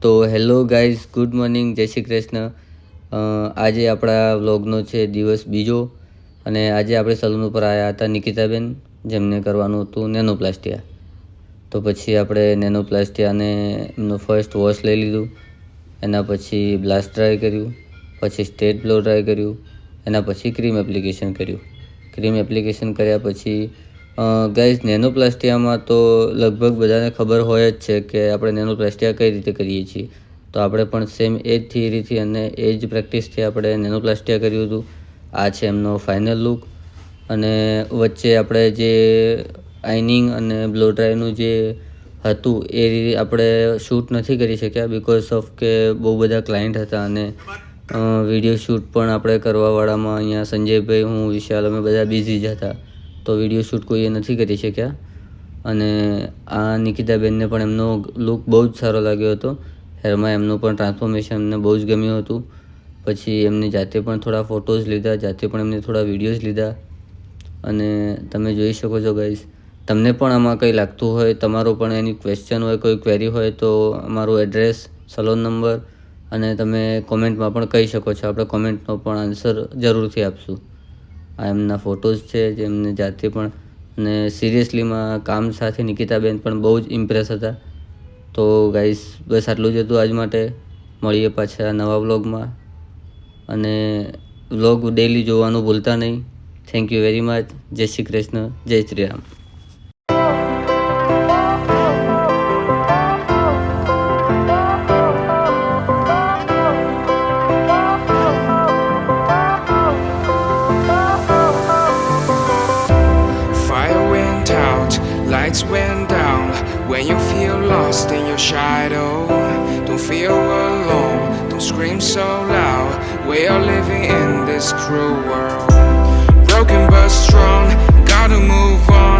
તો hello guys, good morning, જય શ્રી કૃષ્ણ. આજે આપણા વ્લોગનો છે દિવસ બીજો અને આજે આપણે સલૂન ઉપર આવ્યા હતા નિકિતાબેન, જેમને કરવાનું હતું નેનોપ્લાસ્ટિયા. તો પછી આપણે નેનોપ્લાસ્ટિયાને એમનું ફર્સ્ટ વોશ લઈ લીધું, એના પછી બ્લાસ્ટ ડ્રાય કર્યું, પછી સ્ટેટ બ્લો ડ્રાય કર્યું, એના પછી ક્રીમ એપ્લિકેશન કર્યું. ક્રીમ એપ્લિકેશન કર્યા પછી ગાઈઝ નેનોપ્લાસ્ટિયામાં તો લગભગ બધાને ખબર હોય જ છે કે આપણે નેનોપ્લાસ્ટિયા કઈ રીતે કરીએ છીએ. તો આપણે પણ સેમ એ જ થિયરીથી અને એ જ પ્રેક્ટિસથી આપણે નેનોપ્લાસ્ટિયા કર્યું હતું. આ છે એમનો ફાઇનલ લુક. અને વચ્ચે આપણે જે આઇનિંગ અને બ્લો ડ્રાયનું જે હતું એ આપણે શૂટ નથી કરી શક્યા બિકોઝ ઓફ કે બહુ બધા ક્લાયન્ટ હતા અને વિડીયો શૂટ પણ આપણે કરવાવાળામાં અહીંયા સંજયભાઈ, હું, વિશાલ, અમે બધા બિઝી જ હતા. તો વિડીયો શૂટ કોઈએ નથી કરી શક્યા. અને આ નિકિતાબેનને પણ એમનો લુક બહુ જ સારો લાગ્યો હતો. હેરમાં એમનું પણ ટ્રાન્સફોર્મેશન એમને બહુ જ ગમ્યું હતું. પછી એમની જાતે પણ થોડા ફોટોઝ લીધા, જાતે પણ એમને થોડા વિડીયોઝ લીધા. અને તમે જોઈ શકો છો ગાઈઝ, તમને પણ આમાં કંઈ લાગતું હોય, તમારો પણ એની ક્વેશ્ચન હોય, કોઈ ક્વેરી હોય તો અમારું એડ્રેસ, સલોન નંબર અને તમે કોમેન્ટમાં પણ કહી શકો છો. આપણે કોમેન્ટનો પણ આન્સર જરૂરથી આપશું. આ એમના ફોટોઝ છે જે એમને જાતે પણ, અને સિરિયસલીમાં કામ સાથે નિકિતાબેન પણ બહુ જ ઇમ્પ્રેસ હતા. તો ગાઈઝ બસ આટલું જ હતું આજ માટે. મળીએ પાછા નવા વ્લોગમાં અને વ્લોગ ડેઈલી જોવાનું ભૂલતા નહીં. Thank you very much. જય શ્રી કૃષ્ણ, જય Shri Ram. Fire went out, lights went down. When you feel lost in your shadow, don't feel alone, don't scream so loud. We are living in this cruel world. Broken but strong, gotta move on.